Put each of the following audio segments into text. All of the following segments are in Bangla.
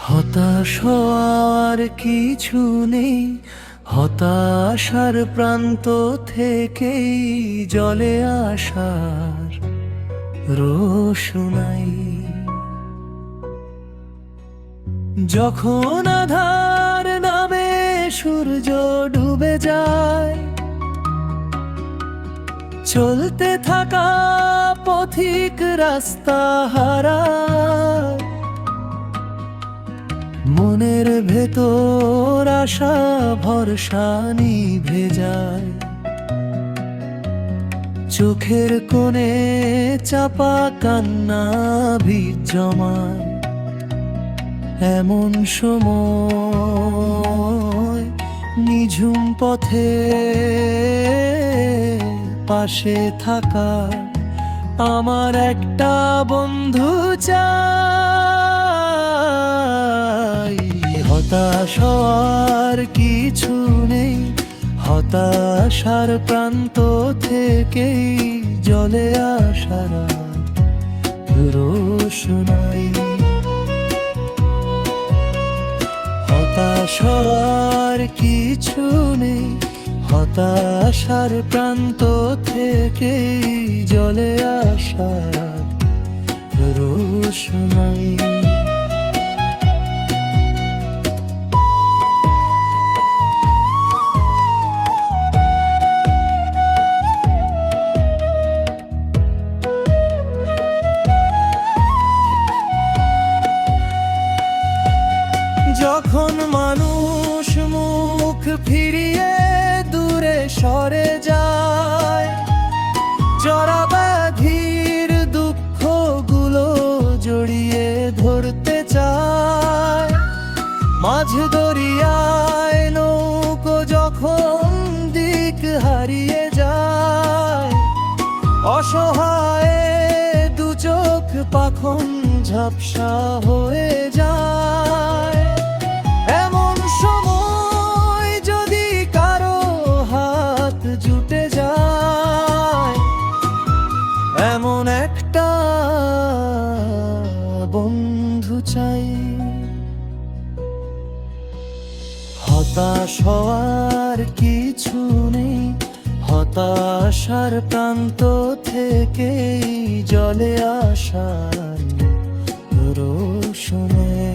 হতাশ হওয়ার কিছু নেই, হতাশার প্রান্ত থেকেই জলে আসার রোশনাই। যখন আধার নামে সূর্য ডুবে যায়, চলতে থাকা পথিক রাস্তা হারায়, মনের ভেতর আশা ভরসা নিভে যায়, চোখের কোণে চাপা কান্না ভিজ জমায়। এমন সময় নিঝুম পথে পাশে থাকা আমার একটা বন্ধু চাই। হতাশ হওয়ার কিছু নেই, হতাশার প্রান্ত থেকেই জলে আসার রোশনাই। হতাশ হওয়ার কিছু নেই, হতাশার প্রান্ত থেকেই জলে আসার রোশনাই। যখন মানুষ মুখ ফিরিয়ে দূরে সরে যায়, জরা ব্যাধির দুঃখগুলো জড়িয়ে ধরতে চায়, মাঝ দরিয়ায় নৌকো যখন দিক হারিয়ে যায়, অসহায় দু চোখ পাখন ঝাপসা হয়ে যায়। এমন সময় যদি কারো হাত জুটে যায়, এমন একটা বন্ধু চাই। হতাশ হওয়ার কিছু নেই, হতাশার প্রান্ত থেকেই জলে আসার রোশনাই।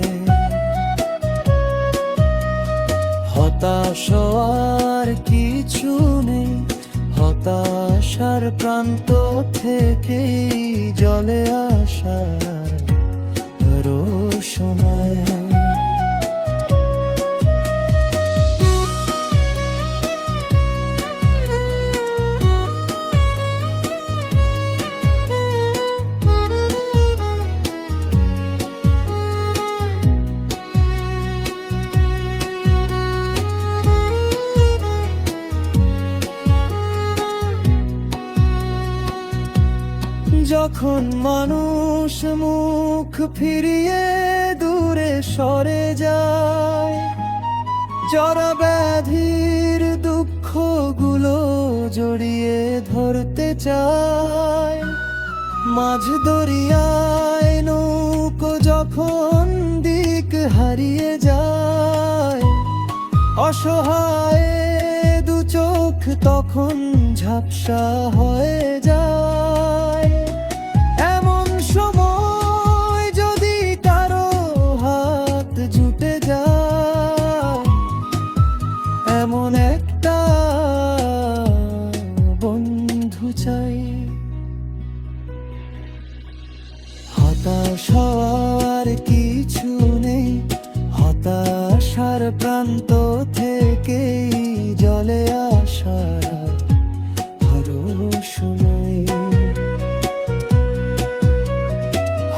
হতাশ হওয়ার কিছু নেই, হতাশার প্রান্ত থেকেই জলে আসার রোশনাই। যখন মানুষ মুখ ফিরিয়ে দূরে সরে যায়, জরা ব্যাধির দুঃখগুলো জড়িয়ে ধরতে চায়, মাঝ দরিয়ায় নৌকো যখন দিক হারিয়ে যায়, অসহায় দু চোখ তখন ঝাপসা হয়ে যায়। এমন সময় যদি কারো হাত জুটে যায়, এমন একটা বন্ধু চাই। হতাশ হওয়ার কিছু নেই, হতাশার প্রান্ত থেকেই জলে আসার রোশনাই।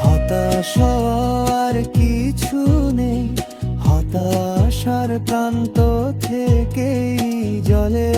হতাশ হওয়ার কিছু নেই, হতাশার প্রান্ত থেকেই জলে